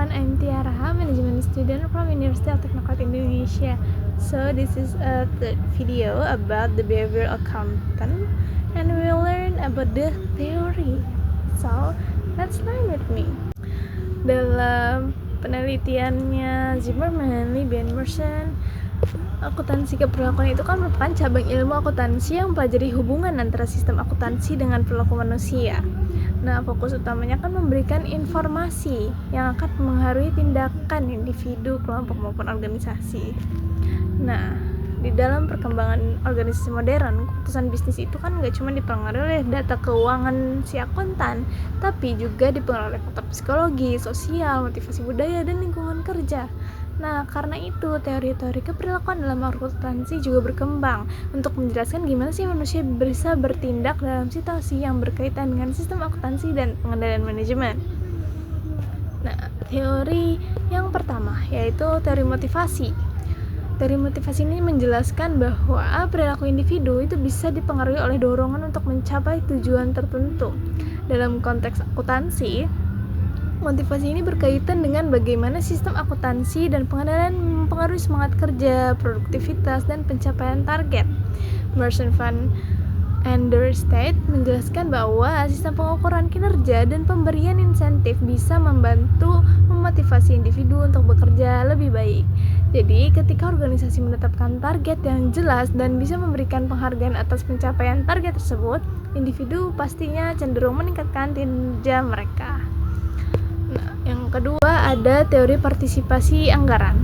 everyone, I'm Tiara, management student from University of Technocrat Indonesia. So this is a video about the behavioral accountant, and we will learn about the theory. So let's learn with me. Dalam penelitiannya Zimmerman, Libby, and Merson, akuntansi keperlakuan itu kan merupakan cabang ilmu akuntansi yang mempelajari hubungan antara sistem akuntansi dengan perilaku manusia. Nah, fokus utamanya kan memberikan informasi yang akan mengaruhi tindakan individu, kelompok maupun organisasi. Nah, di dalam perkembangan organisasi modern, keputusan bisnis itu kan nggak cuma dipengaruhi oleh data keuangan si akuntan, tapi juga dipengaruhi oleh faktor psikologi, sosial, motivasi budaya, dan lingkungan kerja. Nah, karena itu teori-teori keperilakuan dalam akuntansi juga berkembang untuk menjelaskan gimana sih manusia bisa bertindak dalam situasi yang berkaitan dengan sistem akuntansi dan pengendalian manajemen. Nah, teori yang pertama yaitu teori motivasi. Teori motivasi ini menjelaskan bahwa perilaku individu itu bisa dipengaruhi oleh dorongan untuk mencapai tujuan tertentu. Dalam konteks akuntansi, motivasi ini berkaitan dengan bagaimana sistem akuntansi dan pengendalian mempengaruhi semangat kerja, produktivitas, dan pencapaian target. Merson van der State menjelaskan bahwa sistem pengukuran kinerja dan pemberian insentif bisa membantu memotivasi individu untuk bekerja lebih baik. Jadi, ketika organisasi menetapkan target yang jelas dan bisa memberikan penghargaan atas pencapaian target tersebut, individu pastinya cenderung meningkatkan kinerja mereka. Nah, yang kedua ada teori partisipasi anggaran.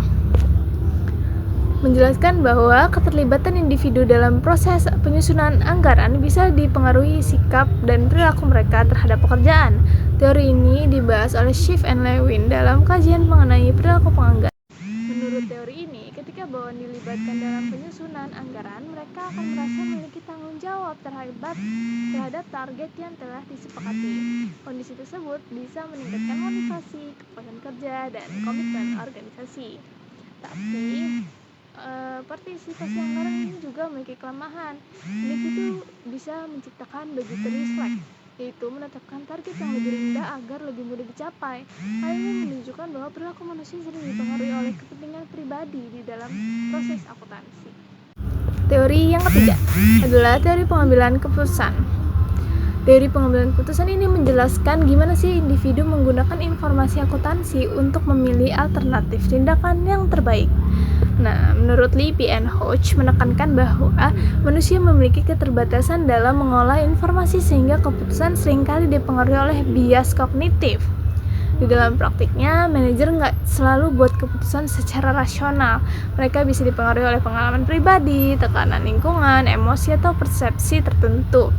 Menjelaskan bahwa keterlibatan individu dalam proses penyusunan anggaran bisa dipengaruhi sikap dan perilaku mereka terhadap pekerjaan. Teori ini dibahas oleh Schiff and Lewin dalam kajian mengenai perilaku penganggaran. Menurut teori ini, ketika bawahan dilibatkan dalam penyusunan anggaran, mereka akan merasa memiliki tanggung jawab terhadap target yang telah disepakati. Kondisi tersebut bisa meningkatkan motivasi, kepuasan kerja, dan komitmen organisasi. Tapi, partisipasi anggaran ini juga memiliki kelemahan. Individu bisa menciptakan budgetary slack, yaitu menetapkan target yang lebih rendah agar lebih mudah dicapai. Hal ini menunjukkan bahwa perilaku manusia sering dipengaruhi oleh kepentingan pribadi di dalam proses akuntansi. Teori yang ketiga adalah teori pengambilan keputusan. Teori pengambilan keputusan ini menjelaskan gimana sih individu menggunakan informasi akuntansi untuk memilih alternatif tindakan yang terbaik. Nah, menurut Libby and Hodge menekankan bahwa manusia memiliki keterbatasan dalam mengolah informasi sehingga keputusan seringkali dipengaruhi oleh bias kognitif. Di dalam praktiknya, manajer nggak selalu buat keputusan secara rasional. Mereka bisa dipengaruhi oleh pengalaman pribadi, tekanan lingkungan, emosi, atau persepsi tertentu.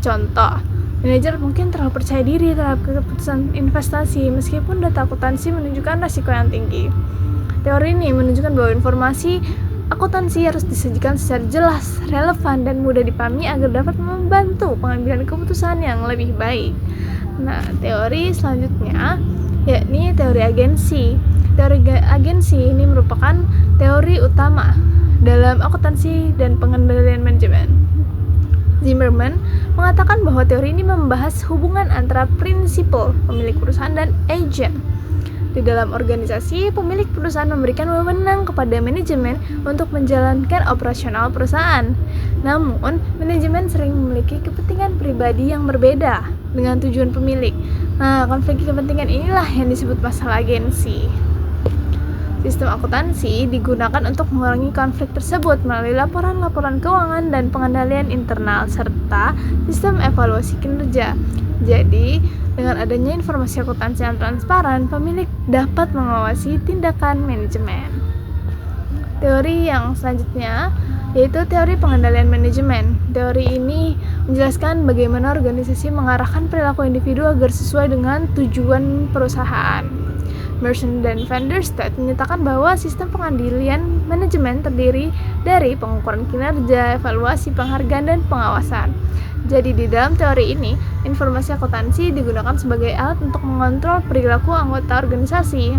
Contoh, manajer mungkin terlalu percaya diri terhadap keputusan investasi meskipun data akuntansi menunjukkan risiko yang tinggi. Teori ini menunjukkan bahwa informasi akuntansi harus disajikan secara jelas, relevan, dan mudah dipahami agar dapat membantu pengambilan keputusan yang lebih baik. Nah, teori selanjutnya yakni teori agensi. Teori agensi ini merupakan teori utama dalam akuntansi dan pengendalian manajemen. Zimmerman mengatakan bahwa teori ini membahas hubungan antara prinsipal, pemilik perusahaan, dan agen. Di dalam organisasi, pemilik perusahaan memberikan wewenang kepada manajemen untuk menjalankan operasional perusahaan. Namun, manajemen sering memiliki kepentingan pribadi yang berbeda dengan tujuan pemilik. Nah, konflik kepentingan inilah yang disebut masalah agensi. Sistem akuntansi digunakan untuk mengurangi konflik tersebut melalui laporan-laporan keuangan dan pengendalian internal, serta sistem evaluasi kinerja. Jadi, dengan adanya informasi akuntansi yang transparan, pemilik dapat mengawasi tindakan manajemen. Teori yang selanjutnya yaitu teori pengendalian manajemen. Teori ini menjelaskan bagaimana organisasi mengarahkan perilaku individu agar sesuai dengan tujuan perusahaan. Merson dan van der State menyatakan bahwa sistem pengendalian manajemen terdiri dari pengukuran kinerja, evaluasi, penghargaan, dan pengawasan. Jadi di dalam teori ini, informasi akuntansi digunakan sebagai alat untuk mengontrol perilaku anggota organisasi.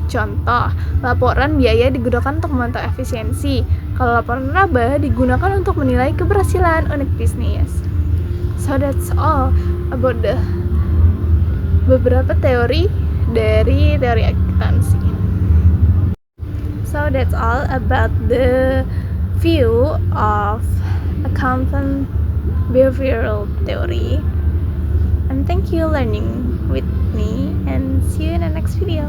Contoh, laporan biaya digunakan untuk memantau efisiensi, kalau laporan laba digunakan untuk menilai keberhasilan unit bisnis. So that's all about the beberapa teori dari teori ekspektansi. So that's all about the view of accountant behavioral theory. And thank you learning with me, and see you in the next video.